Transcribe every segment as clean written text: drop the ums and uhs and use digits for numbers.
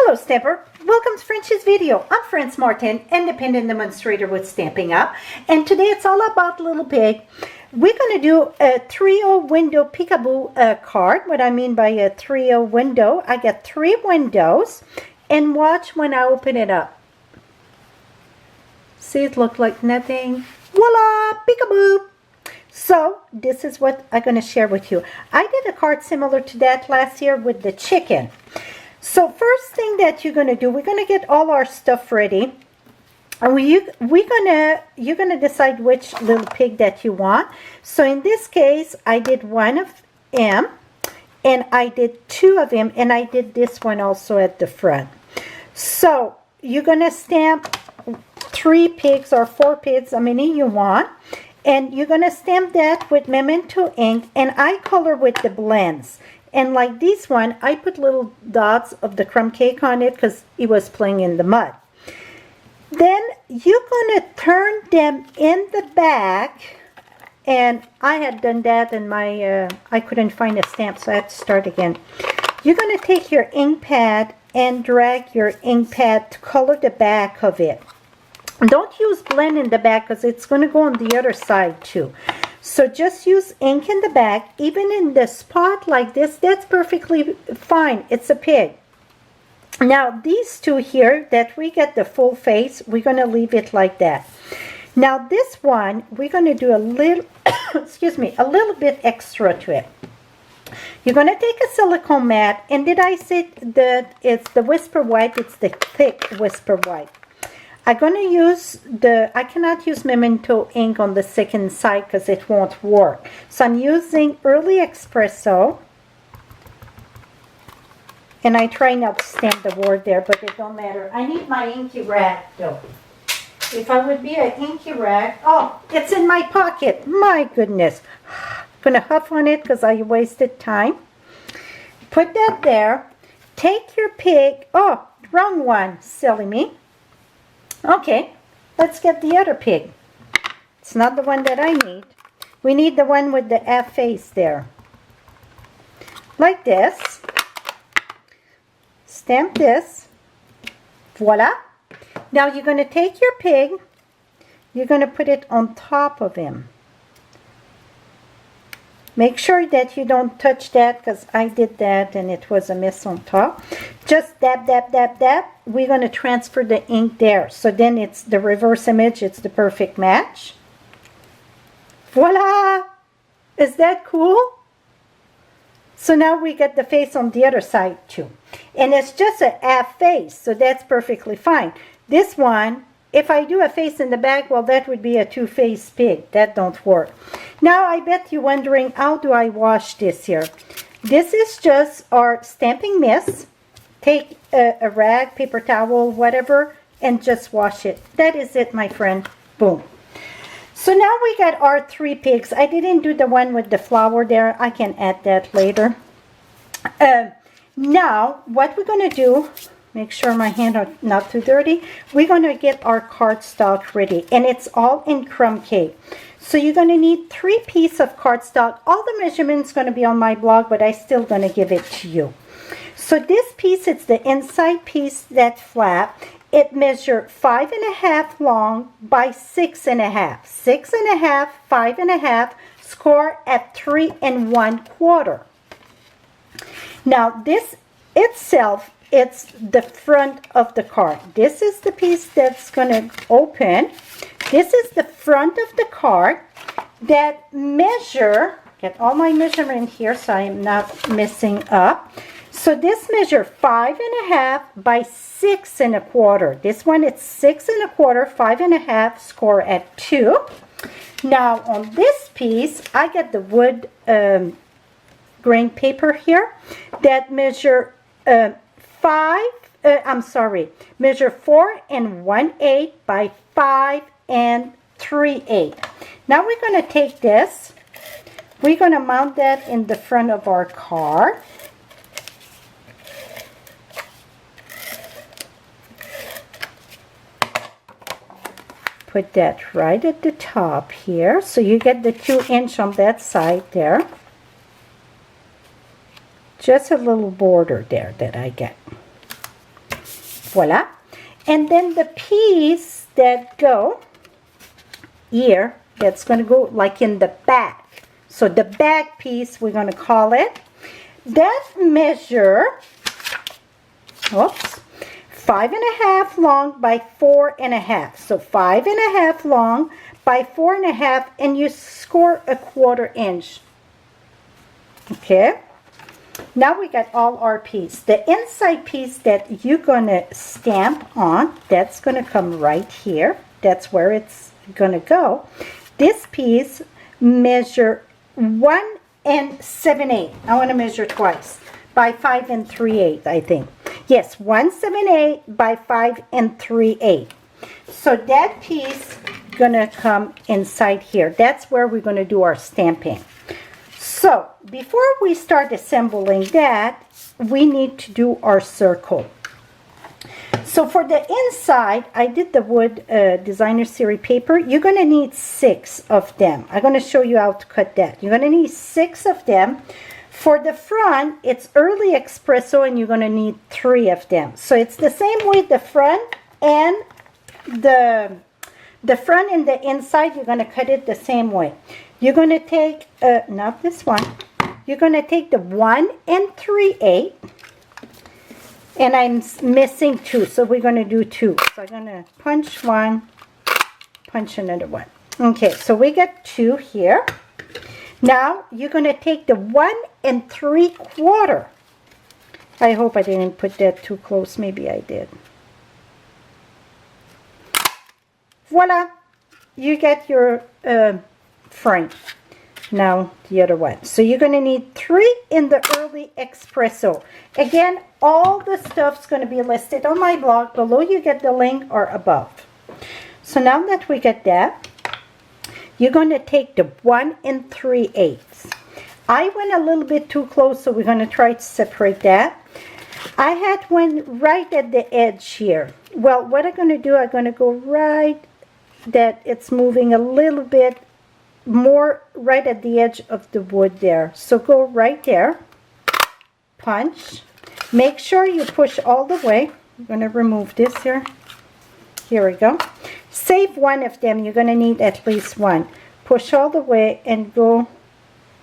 Hello Stamper, welcome to French's video. I'm France Martin, independent demonstrator with Stampin' Up, and today it's all about Little Pig. We're going to do a trio window peekaboo card. What I mean by a trio window, I got 3 windows, and watch when I open it up. See, it looked like nothing. Voila, peekaboo! So this is what I'm going to share with you. I did a card similar to that last year with the chicken. So first thing that you're going to do, we're going to get all our stuff ready. And you're gonna decide which little pig that you want. So in this case, I did one of him, and I did 2 of him, and I did this one also at the front. So you're gonna stamp 3 pigs or 4 pigs, how many you want, and you're gonna stamp that with Memento ink, and I color with the blends. And like this one, I put little dots of the crumb cake on it because it was playing in the mud. Then you're going to turn them in the back. And I had done that in my, I couldn't find a stamp, so I had to start again. You're going to take your ink pad and drag your ink pad to color the back of it. Don't use blend in the back because it's going to go on the other side too. So just use ink in the back. Even in the spot like this, that's perfectly fine. It's a pig. Now these 2 here that we get the full face, we're going to leave it like that. Now this one, we're going to do a little, excuse me, a little bit extra to it. You're going to take a silicone mat, and did I say that it's the Whisper White? It's the thick Whisper White. I'm going to use I cannot use Memento ink on the second side because it won't work. So I'm using Early Espresso. And I try not to stamp the word there, but it don't matter. I need my inky rag though. If I would be an inky rag, oh, it's in my pocket. My goodness. I'm going to huff on it because I wasted time. Put that there. Take your pig. Oh, wrong one. Silly me. Okay, let's get the other pig. It's not the one that I need. We need the one with the F face there. Like this. Stamp this. Voila. Now you're going to take your pig. You're going to put it on top of him. Make sure that you don't touch that because I did that and it was a mess on top. Just dab, dab, dab, dab. We're going to transfer the ink there. So then it's the reverse image. It's the perfect match. Voila! Is that cool? So now we get the face on the other side too. And it's just a half face, so that's perfectly fine. This one, if I do a face in the back, well, that would be a 2-face pig. That don't work. Now, I bet you're wondering, how do I wash this here? This is just our stamping mist. Take a rag, paper towel, whatever, and just wash it. That is it, my friend. Boom. So now we got our 3 pigs. I didn't do the one with the flower there. I can add that later. Now, what we're going to do, make sure my hands are not too dirty. We're going to get our cardstock ready. And it's all in crumb cake. So you're going to need 3 pieces of cardstock. All the measurements going to be on my blog, but I'm still going to give it to you. So this piece, it's the inside piece, that flap. It measures 5.5 long by 6.5. 6.5, 5.5, score at 3 1/4. Now this itself, it's the front of the card. This is the piece that's going to open. This is the front of the card that measure, get all my measurement here so I'm not messing up. So this measure 5.5 by 6 1/4. This one it's 6 1/4, 5.5, score at 2. Now on this piece, I get the wood grain paper here that measure measure 4 1/8 by 5 3/8. Now we're going to take this. We're going to mount that in the front of our card. Put that right at the top here. So you get the 2-inch on that side there. Just a little border there that I get. Voila. And then the piece that go here, that's going to go like in the back. So the back piece, we're going to call it. That measure, oops, 5.5 long by 4.5. So 5.5 long by 4.5, and you score a 1/4 inch. Okay. Now we got all our piece. The inside piece that you're gonna stamp on, that's gonna come right here. That's where it's gonna go. This piece measure 1 7/8. I want to measure twice by 5 3/8. I think. Yes, 1 7/8 by 5 3/8. So that piece gonna come inside here. That's where we're gonna do our stamping. So before we start assembling that, we need to do our circle. So for the inside, I did the wood designer series paper. You're going to need 6 of them. I'm going to show you how to cut that. You're going to need 6 of them. For the front, it's early espresso, and you're going to need 3 of them. So it's the same way the front and the front and the inside, you're going to cut it the same way. You're going to take, not this one, you're going to take the 1 3/8, and I'm missing 2, so we're going to do 2. So I'm going to punch 1, punch another 1. Okay, so we got 2 here. Now you're going to take the 1 3/4. I hope I didn't put that too close. Maybe I did. Voila, you get your frame. Now the other one. So you're going to need 3 in the early espresso. Again, all the stuff's going to be listed on my blog. Below you get the link, or above. So now that we get that, you're going to take the 1 3/8. I went a little bit too close, so we're going to try to separate that. I had one right at the edge here. Well, what I'm going to do, I'm going to go right that it's moving a little bit more right at the edge of the wood there. So go right there, punch, make sure you push all the way. I'm going to remove this here. Here we go. Save 1 of them. You're going to need at least 1. Push all the way and go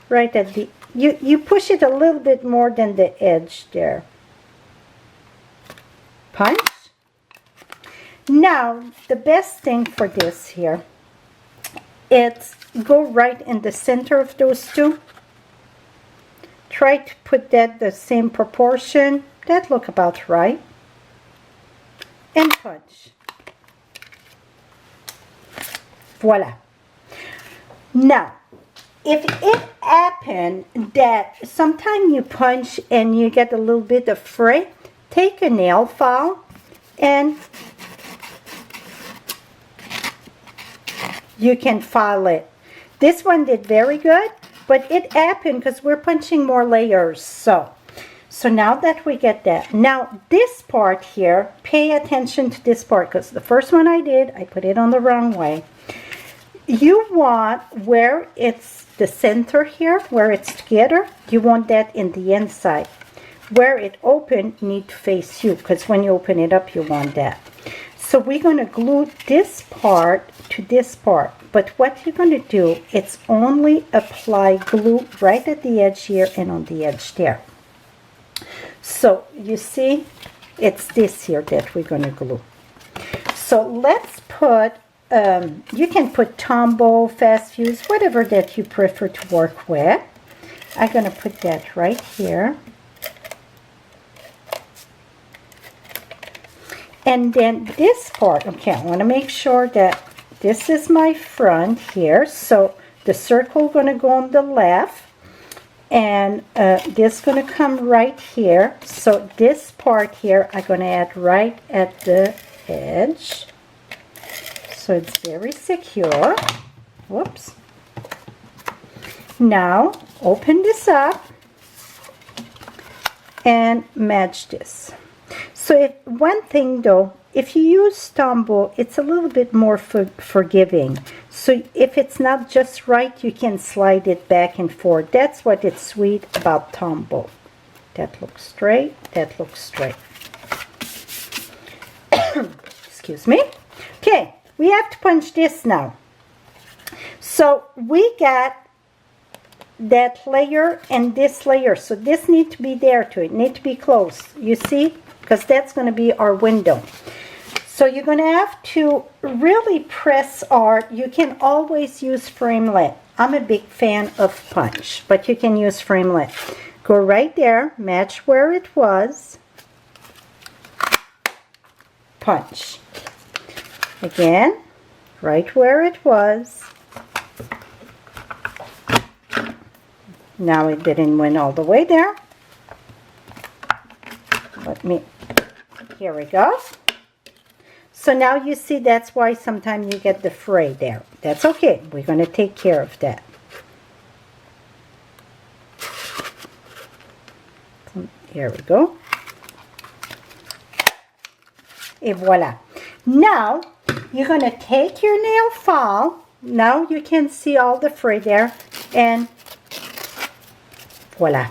right at the, you push it a little bit more than the edge there. Punch. Now, the best thing for this here, it's go right in the center of those 2. Try to put that the same proportion. That look about right. And punch. Voila. Now, if it happens that sometime you punch and you get a little bit of fray, take a nail file and you can file it. This one did very good, but it happened because we're punching more layers. So now that we get that, now this part here, pay attention to this part, because the first one I did, I put it on the wrong way. You want where it's the center here, where it's together, you want that in the inside. Where it open, need to face you, because when you open it up, you want that. So we're going to glue this part to this part. But what you're going to do, it's only apply glue right at the edge here and on the edge there. So you see, it's this here that we're going to glue. So let's put, you can put Tombow, Fast Fuse, whatever that you prefer to work with. I'm going to put that right here. And then this part, okay, I want to make sure that this is my front here. So the circle going to go on the left. And this going to come right here. So this part here, I'm going to add right at the edge. So it's very secure. Whoops. Now, open this up and match this. So one thing though, if you use Tombow, it's a little bit more forgiving. So if it's not just right, you can slide it back and forth. That's what it's sweet about Tombow. That looks straight, that looks straight. excuse me. Okay, we have to punch this now. So we got that layer and this layer. So this needs to be there too. It needs to be close. You see? Because that's going to be our window. So you're going to have to really press hard. You can always use framelit. I'm a big fan of punch, but you can use framelit. Go right there, match where it was. Punch. Again, right where it was. Now it didn't went all the way there. Here we go. So now you see that's why sometimes you get the fray there. That's okay. We're going to take care of that. Here we go. Et voila. Now you're going to take your nail file. Now you can see all the fray there. And voila.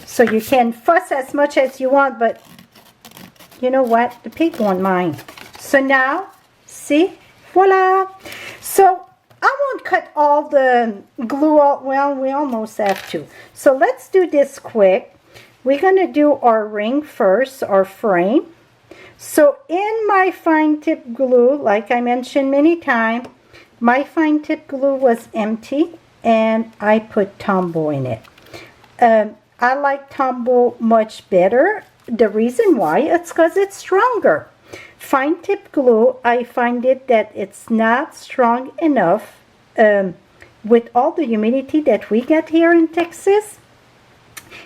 So you can fuss as much as you want, but you know what? The pig won't mind. So now, see? Voila! So I won't cut all the glue out. Well, we almost have to. So let's do this quick. We're going to do our ring first, our frame. So in my fine tip glue, like I mentioned many times, my fine tip glue was empty and I put Tombow in it. I like Tombow much better. The reason why, it's because it's stronger. Fine tip glue, I find it that it's not strong enough with all the humidity that we get here in Texas.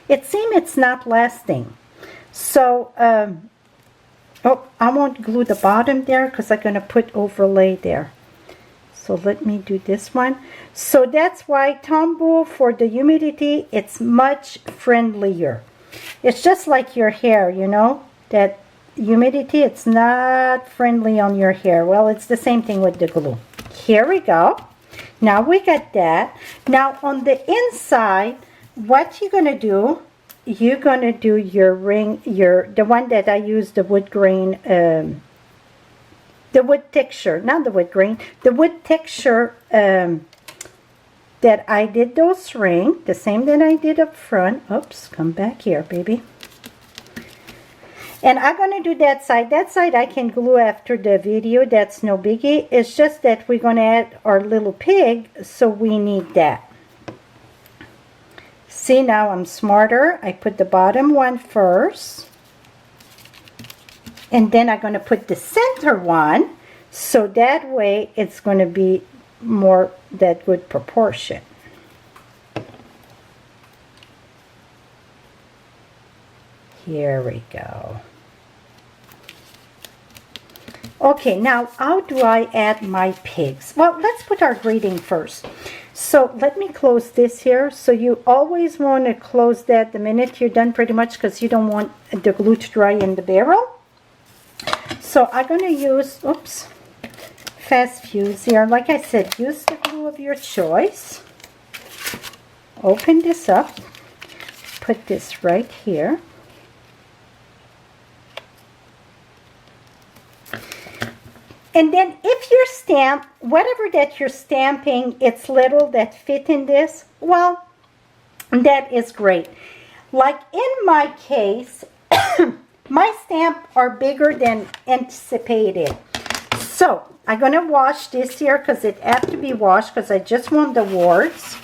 It seems it's not lasting. So, oh, I won't glue the bottom there because I'm going to put overlay there. So let me do this one. So that's why Tombow, for the humidity, it's much friendlier. It's just like your hair, you know, that humidity, it's not friendly on your hair. Well, it's the same thing with the glue. Here we go. Now we got that. Now on the inside, what you're going to do, you're going to do your ring, the one that I use, the wood grain, the wood texture, not the wood grain, the wood texture that I did those ring, the same that I did up front. Oops, come back here, baby. And I'm going to do that side. That side I can glue after the video. That's no biggie. It's just that we're going to add our little pig, so we need that. See, now I'm smarter. I put the bottom one first. And then I'm going to put the center one, so that way it's going to be more that good proportion. Here we go. Okay, now how do I add my pigs? Well, let's put our greeting first. So let me close this here. So you always want to close that the minute you're done pretty much, because you don't want the glue to dry in the barrel. So I'm going to use, oops, fast fuse here. Like I said, use the glue of your choice. Open this up. Put this right here. And then if your stamp, whatever that you're stamping, it's little that fit in this, well, that is great. Like in my case, my stamps are bigger than anticipated. So I'm going to wash this here because it has to be washed because I just want the warts.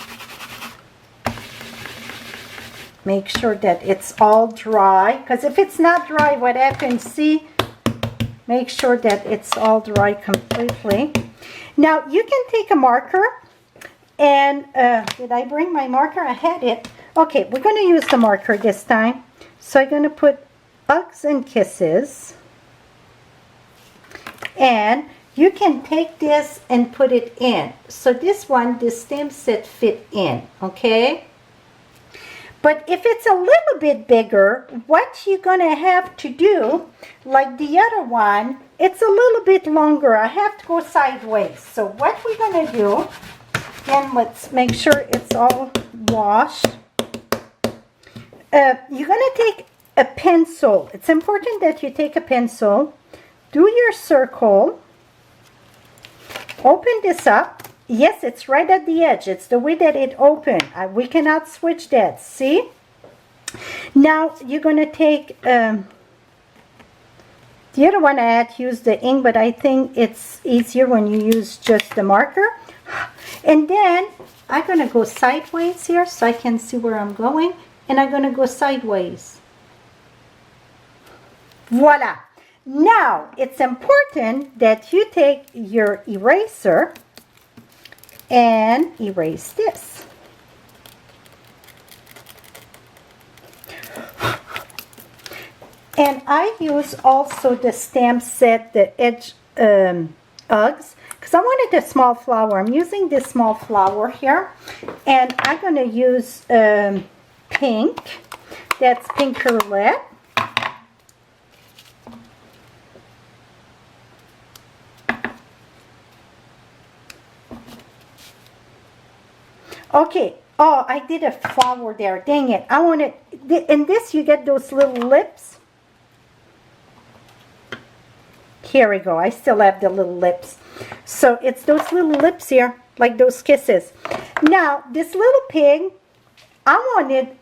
Make sure that it's all dry, because if it's not dry, what happens, see? Make sure that it's all dry completely. Now you can take a marker and, did I bring my marker? I had it. Okay, we're going to use the marker this time. So I'm going to put Hugs and Kisses. And you can take this and put it in. So this one, the stamp set fit in, okay? But if it's a little bit bigger, what you're going to have to do, like the other one, it's a little bit longer. I have to go sideways. So what we're going to do, Again, let's make sure it's all washed. You're going to take a pencil. It's important that you take a pencil, do your circle, open this up. Yes, it's right at the edge. It's the way that it opened. We cannot switch that. See? Now, you're going to take... the other one I had used the ink, but I think it's easier when you use just the marker. And then I'm going to go sideways here so I can see where I'm going. And I'm going to go sideways. Voila. Now, it's important that you take your eraser and erase this. And I use also the stamp set, the edge Uggs, because I wanted a small flower. I'm using this small flower here, and I'm going to use pink. That's pink roulette. Okay. Oh, I did a flower there. Dang it. I wanted, in this you get those little lips. Here we go. I still have the little lips. So it's those little lips here, like those kisses. Now, this little pig, I wanted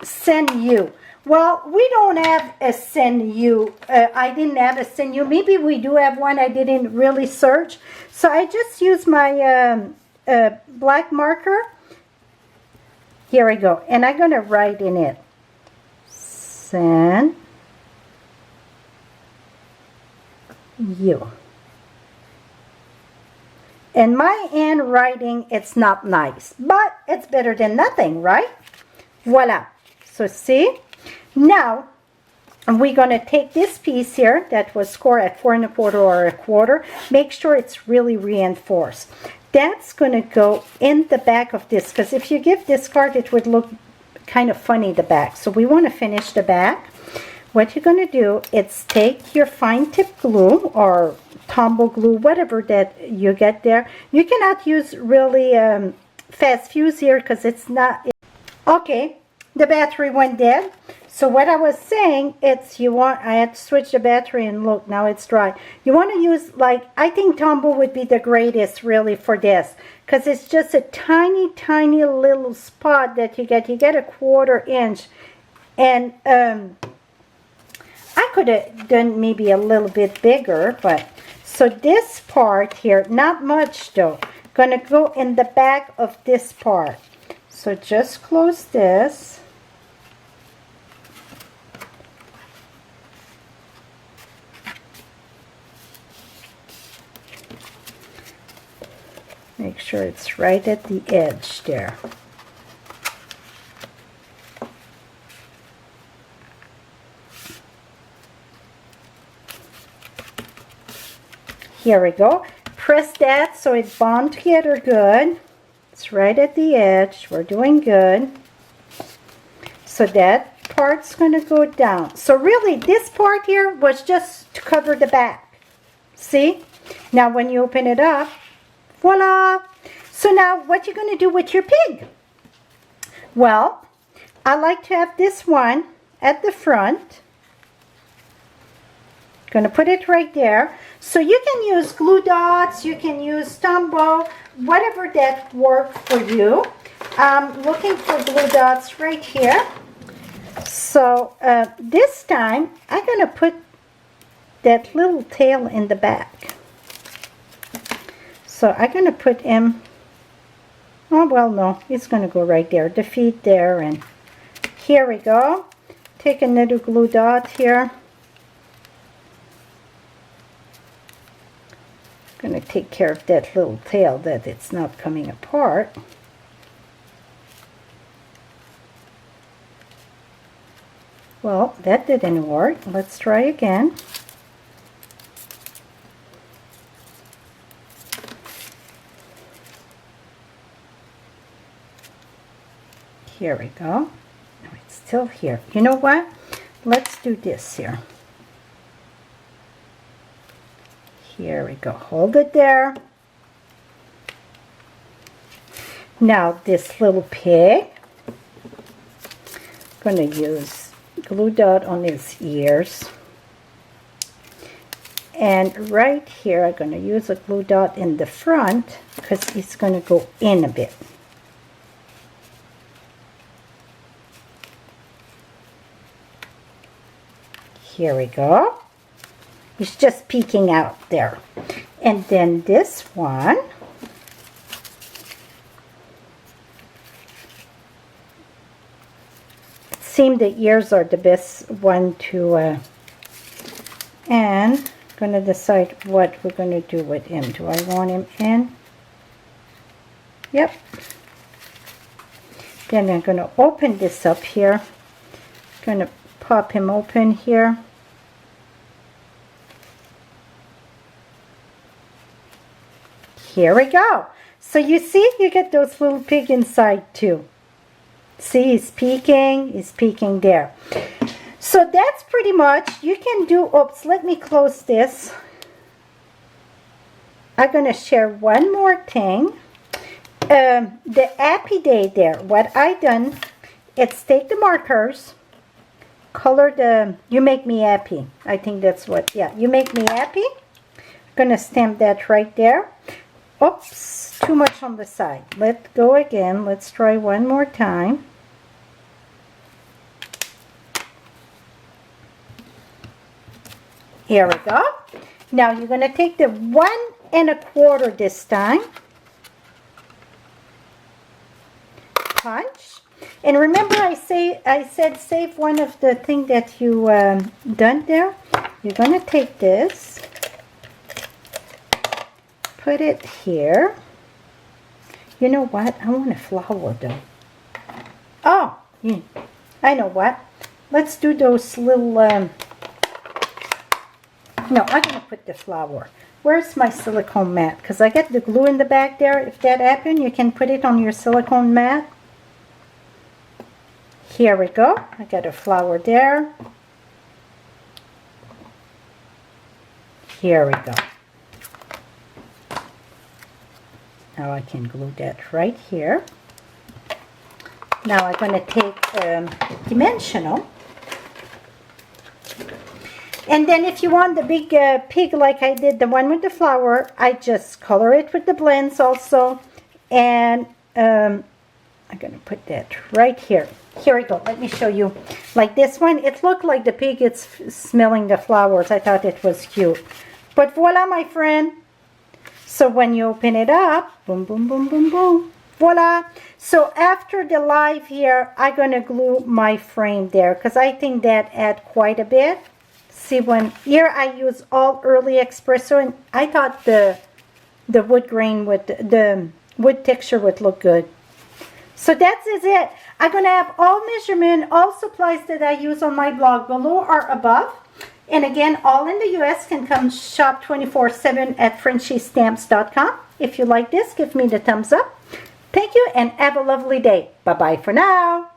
send you. Well, we don't have a send you. I didn't have a send you. Maybe we do have one. I didn't really search. So I just used my black marker. Here we go. And I'm going to write in it. Send you. And my handwriting, it's not nice, but it's better than nothing, right? Voila. So see, now we're going to take this piece here that was scored at 4 1/4 or 1/4. Make sure it's really reinforced. That's going to go in the back of this, because if you give this card, it would look kind of funny, the back. So we want to finish the back. What you're going to do is take your fine tip glue or tumble glue, whatever that you get there. You cannot use really fast fuse here because it's not. Okay, the battery went dead. So what I was saying, it's I had to switch the battery, and look, now it's dry. You want to use, like, I think tumble would be the greatest really for this, because it's just a tiny, tiny little spot that you get. You get a 1/4 inch, and I could have done maybe a little bit bigger, but so this part here, not much though, gonna go in the back of this part. So just close this. Make sure it's right at the edge there. Here we go. Press that so it bonds together good. It's right at the edge. We're doing good. So that part's going to go down. So really, this part here was just to cover the back. See? Now when you open it up, voila! So now what you're going to do with your pig? Well, I like to have this one at the front. Going to put it right there. So you can use glue dots, you can use Tombow, whatever that works for you. I'm looking for glue dots right here. So this time I'm going to put that little tail in the back. So I'm going to put him, oh well no, it's going to go right there, the feet there, and here we go. Take another glue dot here. Going to take care of that little tail, that it's not coming apart. Well, that didn't work. Let's try again. Here we go. No, it's still here. You know what? Let's do this here. Here we go. Hold it there. Now this little pig, I'm going to use glue dot on his ears. And right here, I'm going to use a glue dot in the front because it's going to go in a bit. Here we go. It's just peeking out there. And then this one, it seems the ears are the best one to, and going to decide what we're going to do with him. Do I want him in? Yep. Then I'm going to open this up here. Going to pop him open here. Here we go. So you see, you get those little pig inside too. See, he's peeking there. So that's pretty much, you can do, oops, let me close this. I'm going to share one more thing. The Happy Day there, what I done, it's take the markers, color the, you make me happy. I think that's what, yeah, you make me happy. I'm going to stamp that right there. Oops, too much on the side. Let's go again. Let's try one more time. Here we go. Now you're going to take the 1 1/4 this time. Punch. And remember I said save one of the thing that you done there. You're going to take this, put it here. You know what? I want a flower though. Oh, I know what. Let's do those little... No, I'm going to put the flower. Where's my silicone mat? Because I get the glue in the back there. If that happens, you can put it on your silicone mat. Here we go. I got a flower there. Here we go. Now I can glue that right here. Now I'm going to take dimensional. And then if you want the big pig like I did, the one with the flower, I just color it with the blends also. And I'm going to put that right here. Here we go. Let me show you. Like this one, it looked like the pig is smelling the flowers. I thought it was cute. But voila, my friend. So when you open it up, boom, boom, boom, boom, boom. Voila. So after the live here, I'm going to glue my frame there because I think that adds quite a bit. See, when here I use all early espresso, and I thought the wood grain would, the wood texture would look good. So that is it. I'm going to have all measurement, all supplies that I use on my blog below or above. And again, all in the US can come shop 24/7 at FrenchieStamps.com. If you like this, give me the thumbs up. Thank you and have a lovely day. Bye-bye for now.